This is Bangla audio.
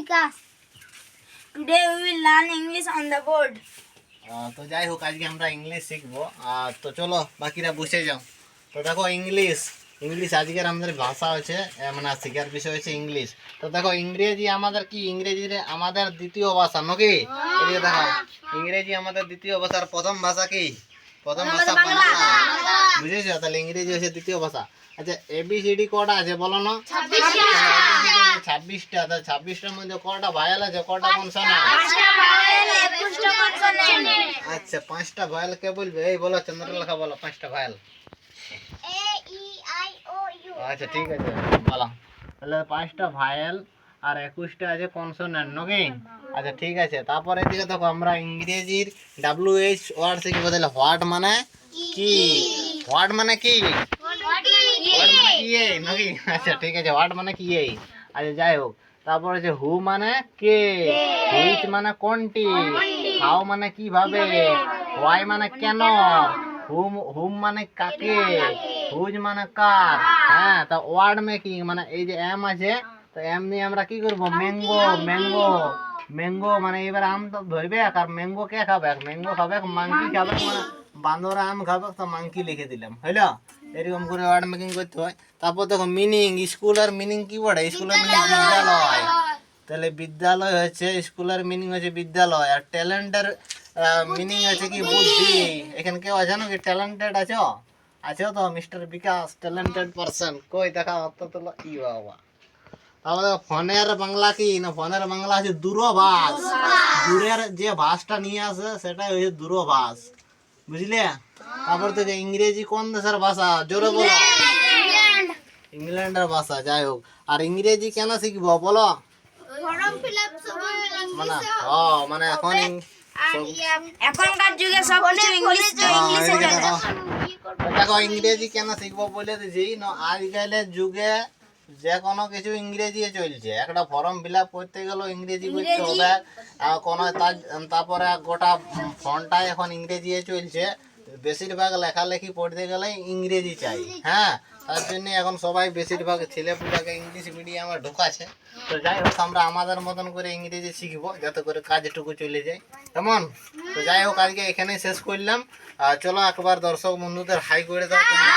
Vikas. Today we will learn English on the board. তো যাই হোক আজকে আমরা ইংলিশ শিখবো। তো চলো বাকিরা বসে যাও। তো দেখো ইংলিশ আজকের আমাদের ভাষা হচ্ছে মানে শেখার বিষয় হচ্ছে ইংলিশ। তো দেখো ইংরেজি আমাদের কি, ইংরেজি আমাদের দ্বিতীয় ভাষা নাকি? এদিকে দেখো ইংরেজি আমাদের দ্বিতীয় ভাষার প্রথম ভাষা কি? প্রথম ভাষা বাংলা। বুঝেছো? তাহলে ইংরেজি হচ্ছে দ্বিতীয় ভাষা। আচ্ছা এবিসিডি কটা আছে বলো না? 26টা। তাহলে 26টার মধ্যে কটা ভায়াল আছে, কটা কনসোনেন্ট? আচ্ছা 5টা ভায়াল কে বলবে? এই বলো চন্দ্রলেখা, বলো 5টা ভায়াল। আচ্ছা ঠিক আছে বলো। তাহলে 5টা ভায়াল আর 21টা আছে কনসোনেন্ট নাকি? আচ্ছা ঠিক আছে। তারপরে এদিকে দেখো আমরা ইংরেজির WH ওয়ার্ড শিখবো। তাহলে হোয়াট মানে কি? হোয়াট মানে কি? হোয়াট মানে কি এই নাকি? আচ্ছা ঠিক আছে, হোয়াট মানে কি এই। আচ্ছা যাই হোক। তারপর হচ্ছে হু মানে কে, হুইচ মানে কোনটি, হাউ মানে কিভাবে, হোয়াই মানে কেন, হুম মানে কাকে, হুজ মানে কার। হ্যাঁ, তা ওয়ার্ড মেকিং মানে এই যে এম আছে, তো এম নিয়ে আমরা কি করবো? ম্যাঙ্গো মানে এবার আম তো ধরবে, আর ম্যাঙ্গো কে খাবে? ম্যাঙ্গো খাবে মাংকি খাবে, মানে বান্দরা আম খাবে, তো মাংকি লিখে দিলাম, হইলো? এরকম করে ওয়ার্ড মেকিং করতে হয়। তারপর দেখো মিনিং, স্কুলের মিনিং কি বলে? স্কুলের মিনিং বিদ্যালয়। তাহলে বিদ্যালয় হচ্ছে, স্কুলের মিনিং হচ্ছে বিদ্যালয়। আর ট্যালেন্টের মিনিং হচ্ছে কি? বুদ্ধি। এখানে কেউ আছে নাকি ট্যালেন্টেড আছো? আছো তো মিস্টার বিকাশ, ট্যালেন্টেড পারসন। কই দেখা অত তোলো ই বাবা। তাহলে ফোনের বাংলা কি না? ফোনের বাংলা হচ্ছে দূরভাষ। দূরের যে ভাষটা নিয়ে আসে সেটাই হচ্ছে দূরভাষ, বুঝলে? তারপর থেকে ইংরেজি কোন দেশের ভাষা? জোরে বলো। ইংল্যান্ডের ভাষা। যাই হোক, আর ইংরেজি কেন শিখবো বলো? মানে মানে এখনকার যুগে সবকিছু ইংলিশে চলে। দেখো ইংরেজি কেন শিখবো বলে দিছি না, আজকালের যুগে যে কোনো কিছু ইংরেজি চলছে। একটা ফর্ম ফিল আপ করতে গেলেও ইংরেজি করতে হবে। তারপরে গোটা ফোনটাই এখন ইংরেজি চলছে। বেশিরভাগ লেখালেখি পড়তে গেলে ইংরেজি চাই। হ্যাঁ, তার জন্য এখন সবাই বেশিরভাগ ছেলেপুলাকে ইংলিশ মিডিয়ামে ঢোকাছে। তো যাই হোক আমরা আমাদের মতন করে ইংরেজি শিখবো, যাতে করে কাজটুকু চলে যায়, কেমন? তো যাই হোক আজকে এখানেই শেষ করলাম। চলো একবার দর্শক বন্ধুদের হাই করে দাও তোমরা।